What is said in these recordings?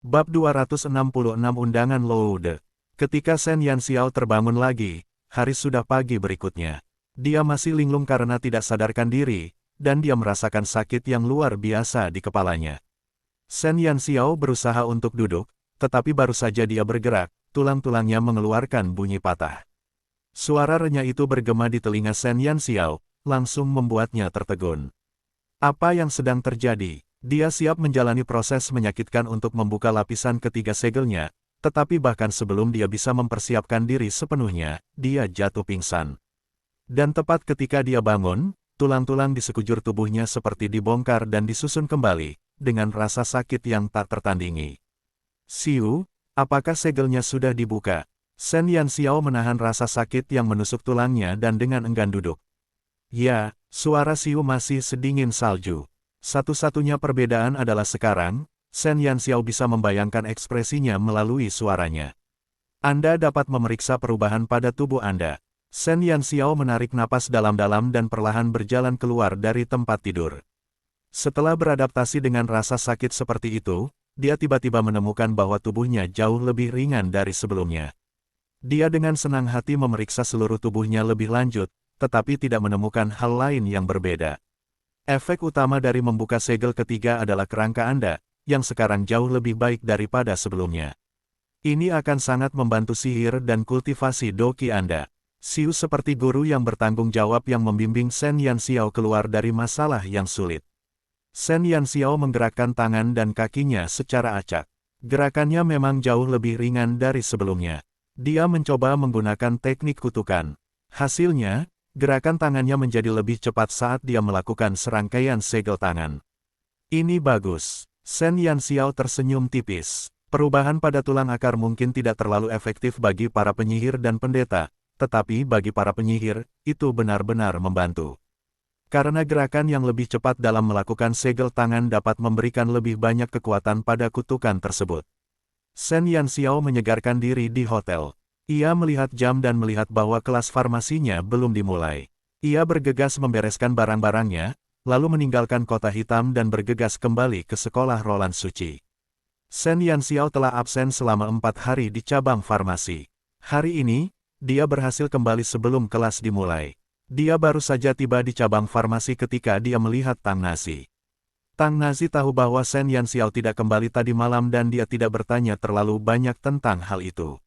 Bab 266 Undangan Loude. Ketika Shen Yanxiao terbangun lagi, hari sudah pagi berikutnya. Dia masih linglung karena tidak sadarkan diri, dan dia merasakan sakit yang luar biasa di kepalanya. Shen Yanxiao berusaha untuk duduk, tetapi baru saja dia bergerak, tulang-tulangnya mengeluarkan bunyi patah. Suara renyah itu bergema di telinga Shen Yanxiao, langsung membuatnya tertegun. Apa yang sedang terjadi? Dia siap menjalani proses menyakitkan untuk membuka lapisan ketiga segelnya, tetapi bahkan sebelum dia bisa mempersiapkan diri sepenuhnya, dia jatuh pingsan. Dan tepat ketika dia bangun, tulang-tulang di sekujur tubuhnya seperti dibongkar dan disusun kembali, dengan rasa sakit yang tak tertandingi. Siu, apakah segelnya sudah dibuka? Shen Yanxiao menahan rasa sakit yang menusuk tulangnya dan dengan enggan duduk. Ya, suara Siu masih sedingin salju. Satu-satunya perbedaan adalah sekarang, Shen Yanxiao bisa membayangkan ekspresinya melalui suaranya. Anda dapat memeriksa perubahan pada tubuh Anda. Shen Yanxiao menarik napas dalam-dalam dan perlahan berjalan keluar dari tempat tidur. Setelah beradaptasi dengan rasa sakit seperti itu, dia tiba-tiba menemukan bahwa tubuhnya jauh lebih ringan dari sebelumnya. Dia dengan senang hati memeriksa seluruh tubuhnya lebih lanjut, tetapi tidak menemukan hal lain yang berbeda. Efek utama dari membuka segel ketiga adalah kerangka Anda, yang sekarang jauh lebih baik daripada sebelumnya. Ini akan sangat membantu sihir dan kultivasi doki Anda. Siu seperti guru yang bertanggung jawab yang membimbing Shen Yanxiao keluar dari masalah yang sulit. Shen Yanxiao menggerakkan tangan dan kakinya secara acak. Gerakannya memang jauh lebih ringan dari sebelumnya. Dia mencoba menggunakan teknik kutukan. Hasilnya, gerakan tangannya menjadi lebih cepat saat dia melakukan serangkaian segel tangan. Ini bagus. Shen Yanxiao tersenyum tipis. Perubahan pada tulang akar mungkin tidak terlalu efektif bagi para penyihir dan pendeta, tetapi bagi para penyihir, itu benar-benar membantu. Karena gerakan yang lebih cepat dalam melakukan segel tangan dapat memberikan lebih banyak kekuatan pada kutukan tersebut. Shen Yanxiao menyegarkan diri di hotel. Ia melihat jam dan melihat bahwa kelas farmasinya belum dimulai. Ia bergegas membereskan barang-barangnya, lalu meninggalkan kota hitam dan bergegas kembali ke sekolah Roland Suci. Shen Yanxiao telah absen selama 4 hari di cabang farmasi. Hari ini, dia berhasil kembali sebelum kelas dimulai. Dia baru saja tiba di cabang farmasi ketika dia melihat Tang Nazi. Tang Nazi tahu bahwa Shen Yanxiao tidak kembali tadi malam dan dia tidak bertanya terlalu banyak tentang hal itu.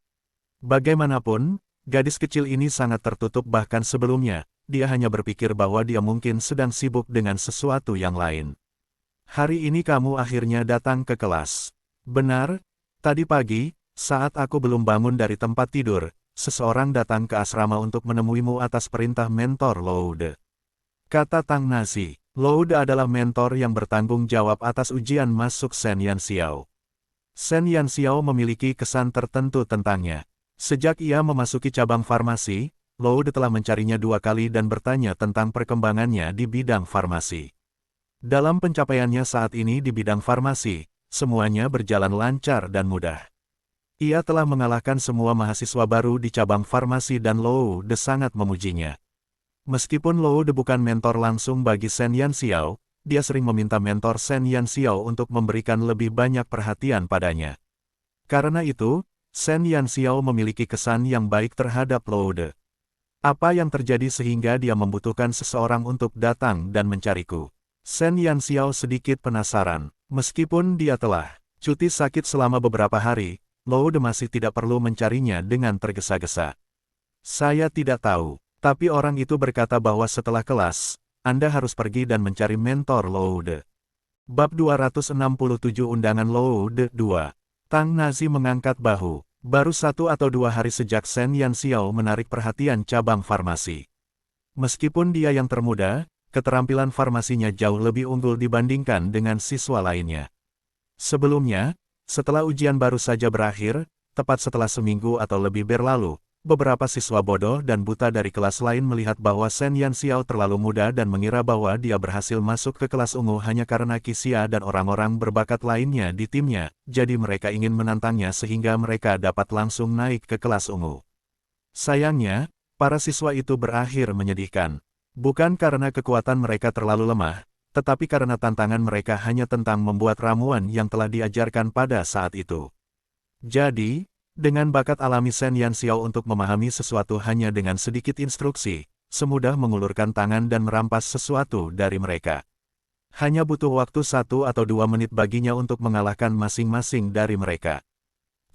Bagaimanapun, gadis kecil ini sangat tertutup bahkan sebelumnya, dia hanya berpikir bahwa dia mungkin sedang sibuk dengan sesuatu yang lain. Hari ini kamu akhirnya datang ke kelas. Benar, tadi pagi, saat aku belum bangun dari tempat tidur, seseorang datang ke asrama untuk menemuimu atas perintah mentor Loude. Kata Tang Nazi, Loude adalah mentor yang bertanggung jawab atas ujian masuk Shen Yanxiao. Shen Yanxiao memiliki kesan tertentu tentangnya. Sejak ia memasuki cabang farmasi, Loude telah mencarinya 2 kali dan bertanya tentang perkembangannya di bidang farmasi. Dalam pencapaiannya saat ini di bidang farmasi, semuanya berjalan lancar dan mudah. Ia telah mengalahkan semua mahasiswa baru di cabang farmasi dan Loude sangat memujinya. Meskipun Loude bukan mentor langsung bagi Shen Yanxiao, dia sering meminta mentor Shen Yanxiao untuk memberikan lebih banyak perhatian padanya. Karena itu, Shen Yanxiao memiliki kesan yang baik terhadap Loude. Apa yang terjadi sehingga dia membutuhkan seseorang untuk datang dan mencariku? Shen Yanxiao sedikit penasaran. Meskipun dia telah cuti sakit selama beberapa hari, Loude masih tidak perlu mencarinya dengan tergesa-gesa. Saya tidak tahu, tapi orang itu berkata bahwa setelah kelas, Anda harus pergi dan mencari mentor Loude. Bab 267 Undangan Loude 2. Tang Nazi mengangkat bahu. Baru 1 atau 2 hari sejak Shen Yanxiao menarik perhatian cabang farmasi. Meskipun dia yang termuda, keterampilan farmasinya jauh lebih unggul dibandingkan dengan siswa lainnya. Sebelumnya, setelah ujian baru saja berakhir, tepat setelah seminggu atau lebih berlalu, beberapa siswa bodoh dan buta dari kelas lain melihat bahwa Shen Yanxiao terlalu muda dan mengira bahwa dia berhasil masuk ke kelas ungu hanya karena Qixia dan orang-orang berbakat lainnya di timnya, jadi mereka ingin menantangnya sehingga mereka dapat langsung naik ke kelas ungu. Sayangnya, para siswa itu berakhir menyedihkan. Bukan karena kekuatan mereka terlalu lemah, tetapi karena tantangan mereka hanya tentang membuat ramuan yang telah diajarkan pada saat itu. Jadi, dengan bakat alami Shen Yanxiao untuk memahami sesuatu hanya dengan sedikit instruksi, semudah mengulurkan tangan dan merampas sesuatu dari mereka. Hanya butuh waktu 1 atau 2 menit baginya untuk mengalahkan masing-masing dari mereka.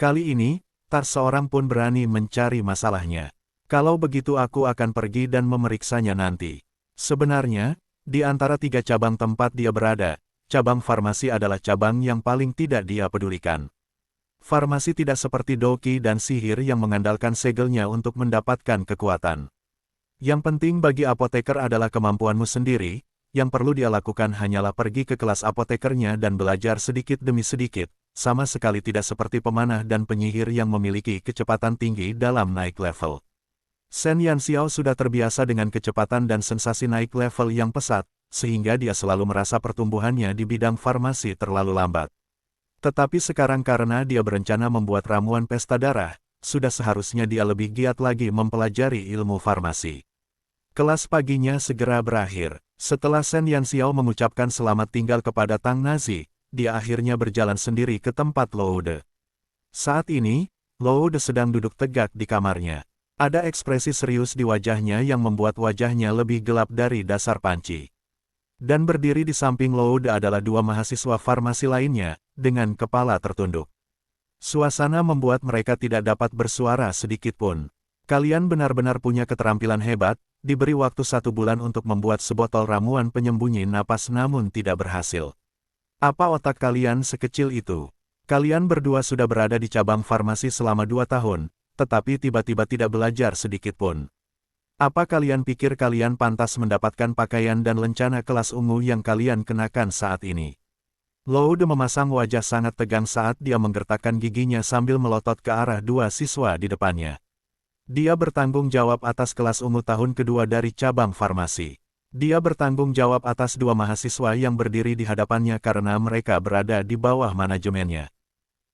Kali ini, tak seorang pun berani mencari masalahnya. Kalau begitu aku akan pergi dan memeriksanya nanti. Sebenarnya, di antara 3 cabang tempat dia berada, cabang farmasi adalah cabang yang paling tidak dia pedulikan. Farmasi tidak seperti doki dan sihir yang mengandalkan segelnya untuk mendapatkan kekuatan. Yang penting bagi apoteker adalah kemampuanmu sendiri, yang perlu dia lakukan hanyalah pergi ke kelas apotekernya dan belajar sedikit demi sedikit, sama sekali tidak seperti pemanah dan penyihir yang memiliki kecepatan tinggi dalam naik level. Shen Yanxiao sudah terbiasa dengan kecepatan dan sensasi naik level yang pesat, sehingga dia selalu merasa pertumbuhannya di bidang farmasi terlalu lambat. Tetapi sekarang karena dia berencana membuat ramuan pesta darah, sudah seharusnya dia lebih giat lagi mempelajari ilmu farmasi. Kelas paginya segera berakhir. Setelah Shen Yanxiao mengucapkan selamat tinggal kepada Tang Nazi, dia akhirnya berjalan sendiri ke tempat Loude. Saat ini, Loude sedang duduk tegak di kamarnya. Ada ekspresi serius di wajahnya yang membuat wajahnya lebih gelap dari dasar panci. Dan berdiri di samping Loude adalah 2 mahasiswa farmasi lainnya, dengan kepala tertunduk. Suasana membuat mereka tidak dapat bersuara sedikit pun. Kalian benar-benar punya keterampilan hebat, diberi waktu 1 bulan untuk membuat sebotol ramuan penyembunyi napas namun tidak berhasil. Apa otak kalian sekecil itu? Kalian berdua sudah berada di cabang farmasi selama 2 tahun, tetapi tiba-tiba tidak belajar sedikit pun. Apa kalian pikir kalian pantas mendapatkan pakaian dan lencana kelas ungu yang kalian kenakan saat ini? Loude memasang wajah sangat tegang saat dia menggertakkan giginya sambil melotot ke arah 2 siswa di depannya. Dia bertanggung jawab atas kelas ungu tahun kedua dari cabang farmasi. Dia bertanggung jawab atas 2 mahasiswa yang berdiri di hadapannya karena mereka berada di bawah manajemennya.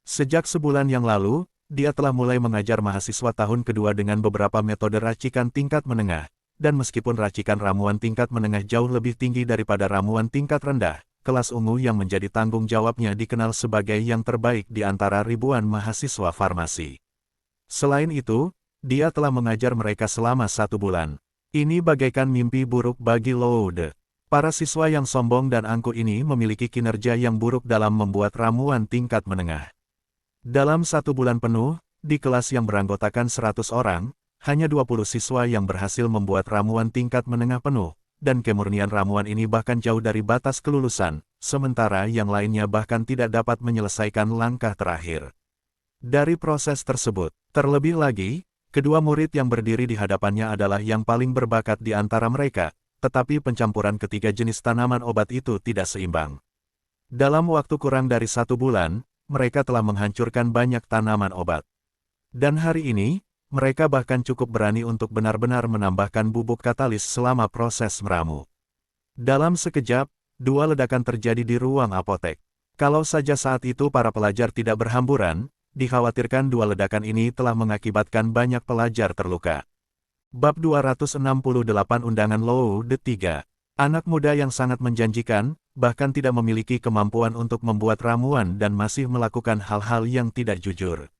Sejak sebulan yang lalu, dia telah mulai mengajar mahasiswa tahun kedua dengan beberapa metode racikan tingkat menengah, dan meskipun racikan ramuan tingkat menengah jauh lebih tinggi daripada ramuan tingkat rendah, kelas ungu yang menjadi tanggung jawabnya dikenal sebagai yang terbaik di antara ribuan mahasiswa farmasi. Selain itu, dia telah mengajar mereka selama 1 bulan. Ini bagaikan mimpi buruk bagi Loude. Para siswa yang sombong dan angkuh ini memiliki kinerja yang buruk dalam membuat ramuan tingkat menengah. Dalam 1 bulan penuh, di kelas yang beranggotakan 100 orang, hanya 20 siswa yang berhasil membuat ramuan tingkat menengah penuh, dan kemurnian ramuan ini bahkan jauh dari batas kelulusan, sementara yang lainnya bahkan tidak dapat menyelesaikan langkah terakhir. Dari proses tersebut, terlebih lagi, kedua murid yang berdiri di hadapannya adalah yang paling berbakat di antara mereka, tetapi pencampuran ketiga jenis tanaman obat itu tidak seimbang. Dalam waktu kurang dari 1 bulan, mereka telah menghancurkan banyak tanaman obat. Dan hari ini, mereka bahkan cukup berani untuk benar-benar menambahkan bubuk katalis selama proses meramu. Dalam sekejap, 2 ledakan terjadi di ruang apotek. Kalau saja saat itu para pelajar tidak berhamburan, dikhawatirkan 2 ledakan ini telah mengakibatkan banyak pelajar terluka. Bab 268 Undangan Loude 3. Anak muda yang sangat menjanjikan, bahkan tidak memiliki kemampuan untuk membuat ramuan dan masih melakukan hal-hal yang tidak jujur.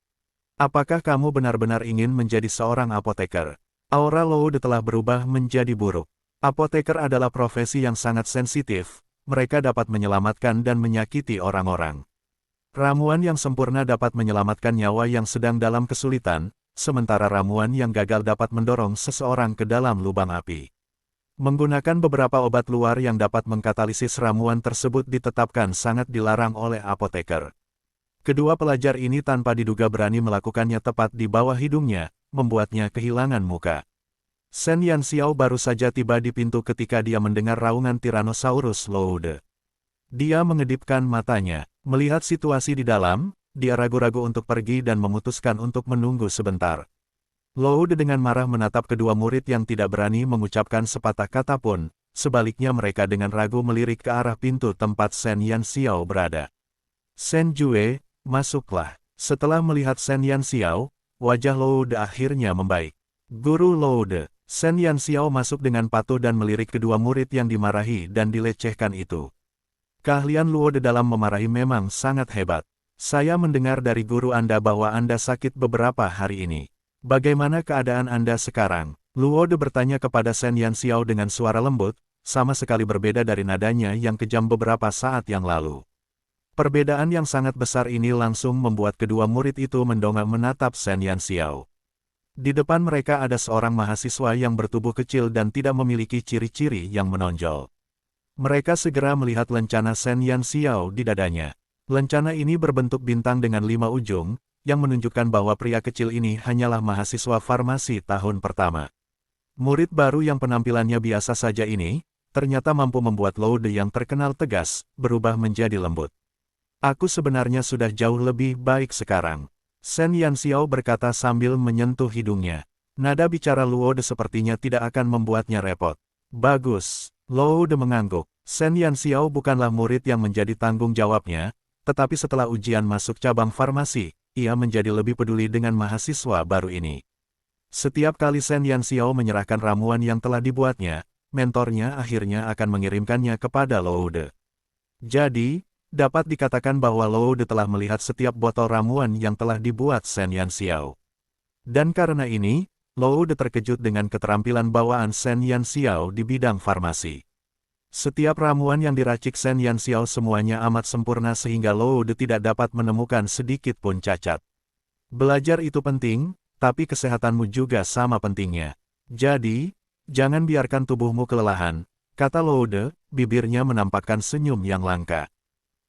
Apakah kamu benar-benar ingin menjadi seorang apoteker? Aura Loude telah berubah menjadi buruk. Apoteker adalah profesi yang sangat sensitif, mereka dapat menyelamatkan dan menyakiti orang-orang. Ramuan yang sempurna dapat menyelamatkan nyawa yang sedang dalam kesulitan, sementara ramuan yang gagal dapat mendorong seseorang ke dalam lubang api. Menggunakan beberapa obat luar yang dapat mengkatalisis ramuan tersebut ditetapkan sangat dilarang oleh apoteker. Kedua pelajar ini tanpa diduga berani melakukannya tepat di bawah hidungnya, membuatnya kehilangan muka. Shen Yanxiao baru saja tiba di pintu ketika dia mendengar raungan Tyrannosaurus Loude. Dia mengedipkan matanya, melihat situasi di dalam, dia ragu-ragu untuk pergi dan memutuskan untuk menunggu sebentar. Loude dengan marah menatap kedua murid yang tidak berani mengucapkan sepatah kata pun, sebaliknya mereka dengan ragu melirik ke arah pintu tempat Shen Yanxiao berada. Shen Jue, masuklah. Setelah melihat Shen Yanxiao, wajah Loude akhirnya membaik. Guru Loude, Shen Yanxiao masuk dengan patuh dan melirik kedua murid yang dimarahi dan dilecehkan itu. Keahlian Luo De dalam memarahi memang sangat hebat. Saya mendengar dari guru Anda bahwa Anda sakit beberapa hari ini. Bagaimana keadaan Anda sekarang? Luo De bertanya kepada Shen Yanxiao dengan suara lembut, sama sekali berbeda dari nadanya yang kejam beberapa saat yang lalu. Perbedaan yang sangat besar ini langsung membuat kedua murid itu mendongak menatap Shen Yanxiao. Di depan mereka ada seorang mahasiswa yang bertubuh kecil dan tidak memiliki ciri-ciri yang menonjol. Mereka segera melihat lencana Shen Yanxiao di dadanya. Lencana ini berbentuk bintang dengan 5 ujung, yang menunjukkan bahwa pria kecil ini hanyalah mahasiswa farmasi tahun pertama. Murid baru yang penampilannya biasa saja ini, ternyata mampu membuat Luo De yang terkenal tegas, berubah menjadi lembut. Aku sebenarnya sudah jauh lebih baik sekarang. Shen Yanxiao berkata sambil menyentuh hidungnya. Nada bicara Luo De sepertinya tidak akan membuatnya repot. Bagus. Luo De mengangguk. Shen Yanxiao bukanlah murid yang menjadi tanggung jawabnya, tetapi setelah ujian masuk cabang farmasi, ia menjadi lebih peduli dengan mahasiswa baru ini. Setiap kali Shen Yanxiao menyerahkan ramuan yang telah dibuatnya, mentornya akhirnya akan mengirimkannya kepada Luo De. Jadi, dapat dikatakan bahwa Luo De telah melihat setiap botol ramuan yang telah dibuat Shen Yanxiao. Dan karena ini, Luo De terkejut dengan keterampilan bawaan Shen Yanxiao di bidang farmasi. Setiap ramuan yang diracik Shen Yanxiao semuanya amat sempurna sehingga Luo De tidak dapat menemukan sedikit pun cacat. Belajar itu penting, tapi kesehatanmu juga sama pentingnya. Jadi, jangan biarkan tubuhmu kelelahan, kata Luo De, bibirnya menampakkan senyum yang langka.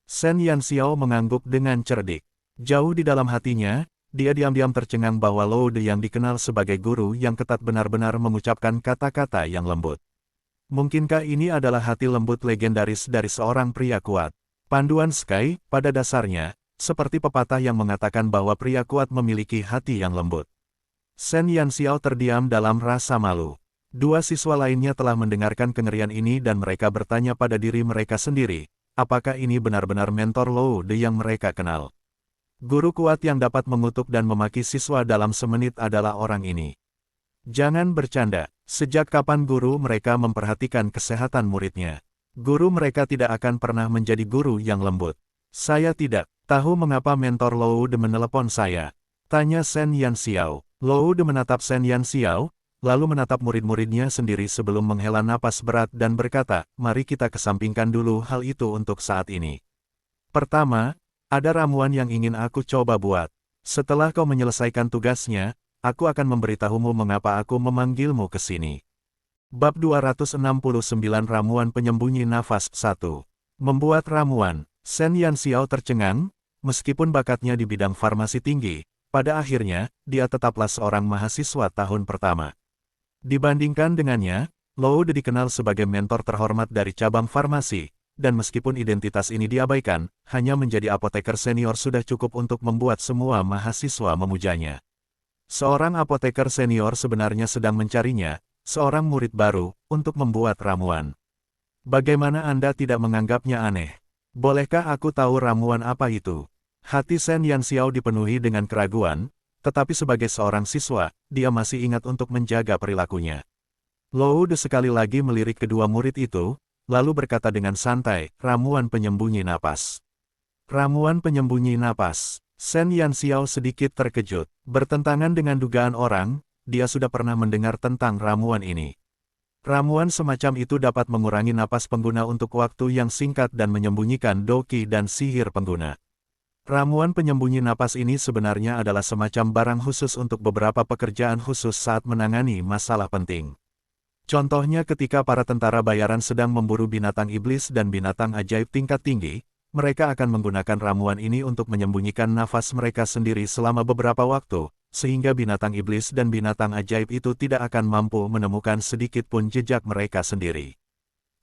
Shen Yanxiao mengangguk dengan cerdik. Jauh di dalam hatinya, dia diam-diam tercengang bahwa Luo De yang dikenal sebagai guru yang ketat benar-benar mengucapkan kata-kata yang lembut. Mungkinkah ini adalah hati lembut legendaris dari seorang pria kuat? Panduan Sky, pada dasarnya, seperti pepatah yang mengatakan bahwa pria kuat memiliki hati yang lembut. Shen Yanxiao terdiam dalam rasa malu. Dua siswa lainnya telah mendengarkan kengerian ini dan mereka bertanya pada diri mereka sendiri. Apakah ini benar-benar mentor Luo De yang mereka kenal? Guru kuat yang dapat mengutuk dan memaki siswa dalam semenit adalah orang ini. Jangan bercanda. Sejak kapan guru mereka memperhatikan kesehatan muridnya? Guru mereka tidak akan pernah menjadi guru yang lembut. Saya tidak tahu mengapa mentor Luo De menelepon saya. Tanya Shen Yanxiao. Luo De menatap Shen Yanxiao, lalu menatap murid-muridnya sendiri sebelum menghela napas berat dan berkata, mari kita kesampingkan dulu hal itu untuk saat ini. Pertama, ada ramuan yang ingin aku coba buat. Setelah kau menyelesaikan tugasnya, aku akan memberitahumu mengapa aku memanggilmu ke sini. Bab 269 Ramuan Penyembunyi Nafas 1. Membuat ramuan. Shen Yanxiao tercengang, meskipun bakatnya di bidang farmasi tinggi, pada akhirnya, dia tetaplah seorang mahasiswa tahun pertama. Dibandingkan dengannya, Luo De dikenal sebagai mentor terhormat dari cabang farmasi, dan meskipun identitas ini diabaikan, hanya menjadi apoteker senior sudah cukup untuk membuat semua mahasiswa memujanya. Seorang apoteker senior sebenarnya sedang mencarinya, seorang murid baru, untuk membuat ramuan. Bagaimana Anda tidak menganggapnya aneh? Bolehkah aku tahu ramuan apa itu? Hati Shen Yanxiao dipenuhi dengan keraguan, tetapi sebagai seorang siswa, dia masih ingat untuk menjaga perilakunya. Luo De sekali lagi melirik kedua murid itu, lalu berkata dengan santai, ramuan penyembunyi napas. Ramuan penyembunyi napas. Shen Yanxiao sedikit terkejut. Bertentangan dengan dugaan orang, dia sudah pernah mendengar tentang ramuan ini. Ramuan semacam itu dapat mengurangi napas pengguna untuk waktu yang singkat dan menyembunyikan doki dan sihir pengguna. Ramuan penyembunyi napas ini sebenarnya adalah semacam barang khusus untuk beberapa pekerjaan khusus saat menangani masalah penting. Contohnya ketika para tentara bayaran sedang memburu binatang iblis dan binatang ajaib tingkat tinggi, mereka akan menggunakan ramuan ini untuk menyembunyikan nafas mereka sendiri selama beberapa waktu, sehingga binatang iblis dan binatang ajaib itu tidak akan mampu menemukan sedikit pun jejak mereka sendiri.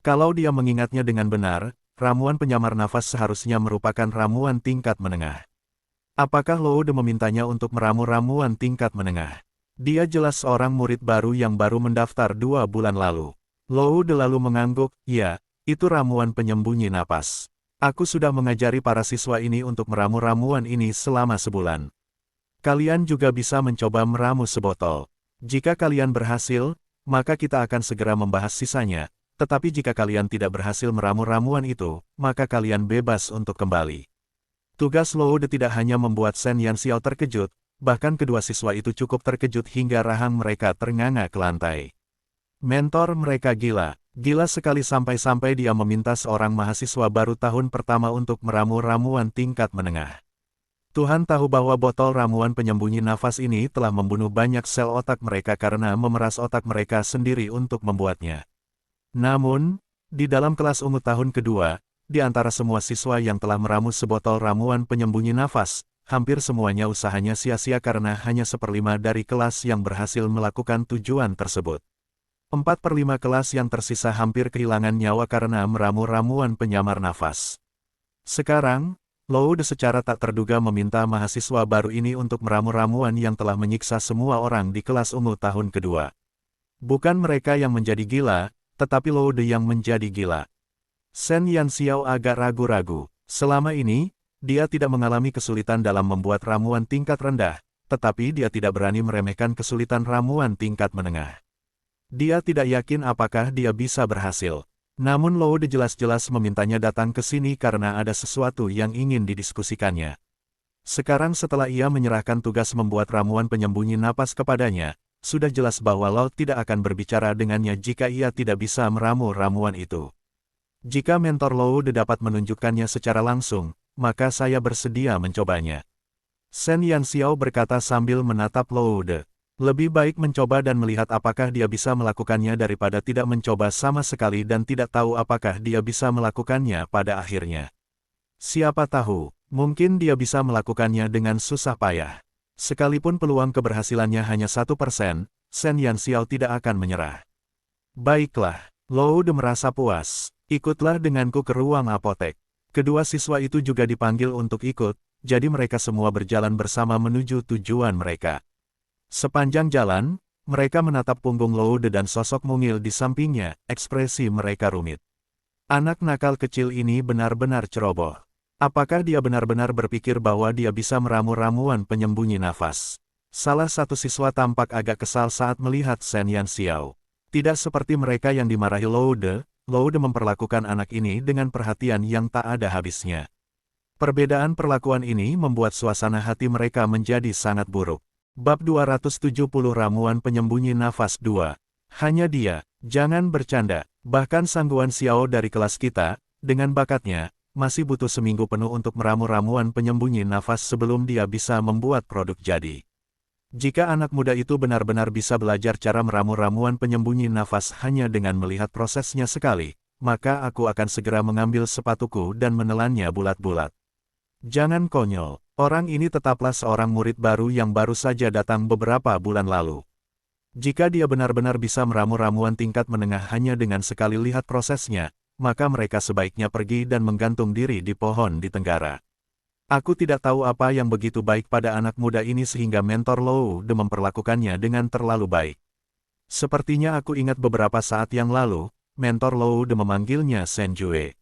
Kalau dia mengingatnya dengan benar, ramuan penyamar nafas seharusnya merupakan ramuan tingkat menengah. Apakah Luo De memintanya untuk meramu ramuan tingkat menengah? Dia jelas seorang murid baru yang baru mendaftar 2 bulan lalu. Luo De lalu mengangguk, ya, itu ramuan penyembunyi napas. Aku sudah mengajari para siswa ini untuk meramu ramuan ini selama sebulan. Kalian juga bisa mencoba meramu sebotol. Jika kalian berhasil, maka kita akan segera membahas sisanya, tetapi jika kalian tidak berhasil meramu ramuan itu, maka kalian bebas untuk kembali. Tugas Loude tidak hanya membuat Shen Yanxiao terkejut, bahkan kedua siswa itu cukup terkejut hingga rahang mereka ternganga ke lantai. Mentor mereka gila sekali sampai-sampai dia meminta seorang mahasiswa baru tahun pertama untuk meramu ramuan tingkat menengah. Tuhan tahu bahwa botol ramuan penyembunyi nafas ini telah membunuh banyak sel otak mereka karena memeras otak mereka sendiri untuk membuatnya. Namun, di dalam kelas ungu tahun kedua, di antara semua siswa yang telah meramu sebotol ramuan penyembunyi nafas, hampir semuanya usahanya sia-sia karena hanya 1/5 dari kelas yang berhasil melakukan tujuan tersebut. 4/5 kelas yang tersisa hampir kehilangan nyawa karena meramu ramuan penyamar nafas. Sekarang, Loude secara tak terduga meminta mahasiswa baru ini untuk meramu ramuan yang telah menyiksa semua orang di kelas ungu tahun kedua. Bukan mereka yang menjadi gila, tetapi Loude yang menjadi gila. Shen Yanxiao agak ragu-ragu. Selama ini, dia tidak mengalami kesulitan dalam membuat ramuan tingkat rendah, tetapi dia tidak berani meremehkan kesulitan ramuan tingkat menengah. Dia tidak yakin apakah dia bisa berhasil. Namun Loude jelas-jelas memintanya datang ke sini karena ada sesuatu yang ingin didiskusikannya. Sekarang setelah ia menyerahkan tugas membuat ramuan penyembunyi napas kepadanya, sudah jelas bahwa Loude tidak akan berbicara dengannya jika ia tidak bisa meramu ramuan itu. Jika mentor Loude dapat menunjukkannya secara langsung, maka saya bersedia mencobanya. Shen Yanxiao berkata sambil menatap Loude. Lebih baik mencoba dan melihat apakah dia bisa melakukannya daripada tidak mencoba sama sekali dan tidak tahu apakah dia bisa melakukannya pada akhirnya. Siapa tahu, mungkin dia bisa melakukannya dengan susah payah. Sekalipun peluang keberhasilannya hanya 1%, Shen Yanxiao tidak akan menyerah. Baiklah, Loude merasa puas. Ikutlah denganku ke ruang apotek. Kedua siswa itu juga dipanggil untuk ikut, jadi mereka semua berjalan bersama menuju tujuan mereka. Sepanjang jalan, mereka menatap punggung Loude dan sosok mungil di sampingnya, ekspresi mereka rumit. Anak nakal kecil ini benar-benar ceroboh. Apakah dia benar-benar berpikir bahwa dia bisa meramu ramuan penyembunyi nafas? Salah satu siswa tampak agak kesal saat melihat Shen Yanxiao. Tidak seperti mereka yang dimarahi Loude, Loude memperlakukan anak ini dengan perhatian yang tak ada habisnya. Perbedaan perlakuan ini membuat suasana hati mereka menjadi sangat buruk. Bab 270 Ramuan Penyembunyi Nafas 2. Hanya dia, jangan bercanda, bahkan Sang Guan Xiao dari kelas kita, dengan bakatnya, masih butuh seminggu penuh untuk meramu ramuan penyembunyi nafas sebelum dia bisa membuat produk jadi. Jika anak muda itu benar-benar bisa belajar cara meramu ramuan penyembunyi nafas hanya dengan melihat prosesnya sekali, maka aku akan segera mengambil sepatuku dan menelannya bulat-bulat. Jangan konyol. Orang ini tetaplah seorang murid baru yang baru saja datang beberapa bulan lalu. Jika dia benar-benar bisa meramu ramuan tingkat menengah hanya dengan sekali lihat prosesnya, maka mereka sebaiknya pergi dan menggantung diri di pohon di Tenggara. Aku tidak tahu apa yang begitu baik pada anak muda ini sehingga mentor Loude memperlakukannya dengan terlalu baik. Sepertinya aku ingat beberapa saat yang lalu, mentor Loude memanggilnya Shen Jue.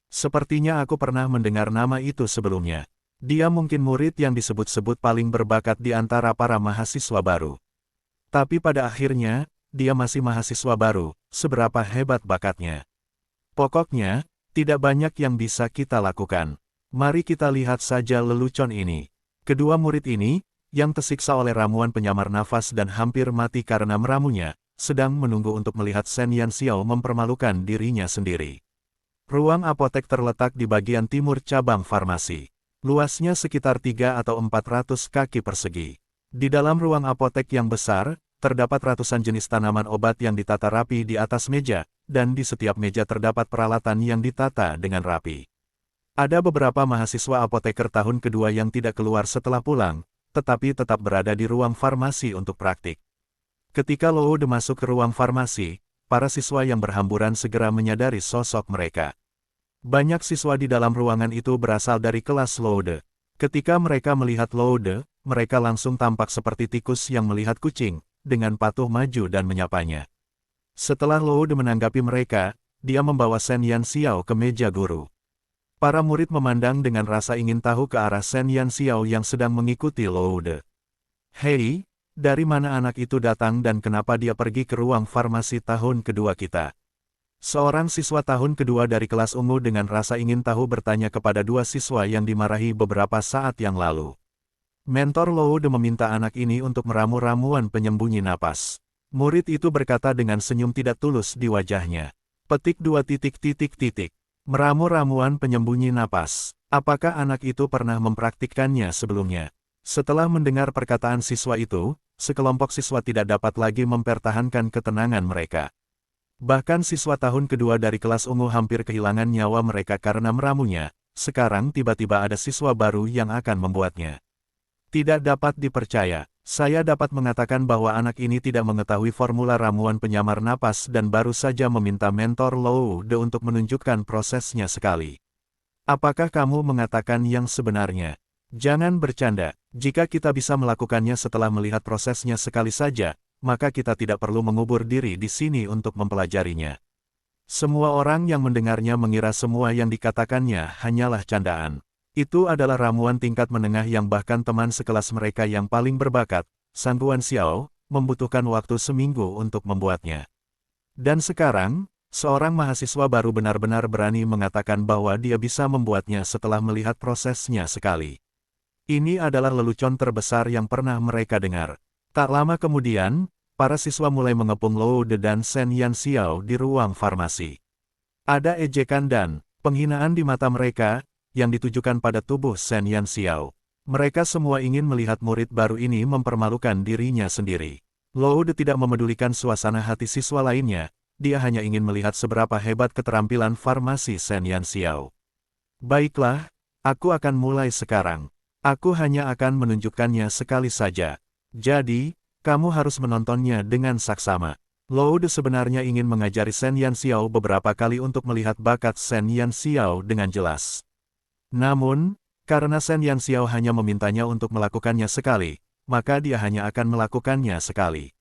Sepertinya aku pernah mendengar nama itu sebelumnya. Dia mungkin murid yang disebut-sebut paling berbakat di antara para mahasiswa baru. Tapi pada akhirnya, dia masih mahasiswa baru, seberapa hebat bakatnya. Pokoknya, tidak banyak yang bisa kita lakukan. Mari kita lihat saja lelucon ini. Kedua murid ini, yang tersiksa oleh ramuan penyamar nafas dan hampir mati karena meramunya, sedang menunggu untuk melihat Shen Yanxiao mempermalukan dirinya sendiri. Ruang apotek terletak di bagian timur cabang farmasi. Luasnya sekitar 3 atau 400 kaki persegi. Di dalam ruang apotek yang besar, terdapat ratusan jenis tanaman obat yang ditata rapi di atas meja, dan di setiap meja terdapat peralatan yang ditata dengan rapi. Ada beberapa mahasiswa apoteker tahun kedua yang tidak keluar setelah pulang, tetapi tetap berada di ruang farmasi untuk praktik. Ketika Loude masuk ke ruang farmasi, para siswa yang berhamburan segera menyadari sosok mereka. Banyak siswa di dalam ruangan itu berasal dari kelas Loude. Ketika mereka melihat Loude, mereka langsung tampak seperti tikus yang melihat kucing, dengan patuh maju dan menyapanya. Setelah Loude menanggapi mereka, dia membawa Shen Yanxiao ke meja guru. Para murid memandang dengan rasa ingin tahu ke arah Shen Yanxiao yang sedang mengikuti Loude. Hei, Dari mana anak itu datang dan kenapa dia pergi ke ruang farmasi tahun kedua kita? Seorang siswa tahun kedua dari kelas ungu dengan rasa ingin tahu bertanya kepada dua siswa yang dimarahi beberapa saat yang lalu. Mentor Loude meminta anak ini untuk meramu ramuan penyembunyi napas. Murid itu berkata dengan senyum tidak tulus di wajahnya. Petik 2 titik titik titik. Meramu ramuan penyembunyi napas. Apakah anak itu pernah mempraktikkannya sebelumnya? Setelah mendengar perkataan siswa itu, sekelompok siswa tidak dapat lagi mempertahankan ketenangan mereka. Bahkan siswa tahun kedua dari kelas ungu hampir kehilangan nyawa mereka karena meramunya. Sekarang tiba-tiba ada siswa baru yang akan membuatnya. Tidak dapat dipercaya. Saya dapat mengatakan bahwa anak ini tidak mengetahui formula ramuan penyamar napas dan baru saja meminta mentor Loude untuk menunjukkan prosesnya sekali. Apakah kamu mengatakan yang sebenarnya? Jangan bercanda. Jika kita bisa melakukannya setelah melihat prosesnya sekali saja, maka kita tidak perlu mengubur diri di sini untuk mempelajarinya. Semua orang yang mendengarnya mengira semua yang dikatakannya hanyalah candaan. Itu adalah ramuan tingkat menengah yang bahkan teman sekelas mereka yang paling berbakat, San Guan Xiao, membutuhkan waktu seminggu untuk membuatnya. Dan sekarang, seorang mahasiswa baru benar-benar berani mengatakan bahwa dia bisa membuatnya setelah melihat prosesnya sekali. Ini adalah lelucon terbesar yang pernah mereka dengar. Tak lama kemudian, para siswa mulai mengepung Loude dan Shen Yanxiao di ruang farmasi. Ada ejekan dan penghinaan di mata mereka, yang ditujukan pada tubuh Shen Yanxiao. Mereka semua ingin melihat murid baru ini mempermalukan dirinya sendiri. Loude tidak memedulikan suasana hati siswa lainnya, dia hanya ingin melihat seberapa hebat keterampilan farmasi Shen Yanxiao. Baiklah, aku akan mulai sekarang. Aku hanya akan menunjukkannya sekali saja. Jadi, kamu harus menontonnya dengan saksama. Loude sebenarnya ingin mengajari Shen Yanxiao beberapa kali untuk melihat bakat Shen Yanxiao dengan jelas. Namun, karena Shen Yanxiao hanya memintanya untuk melakukannya sekali, maka dia hanya akan melakukannya sekali.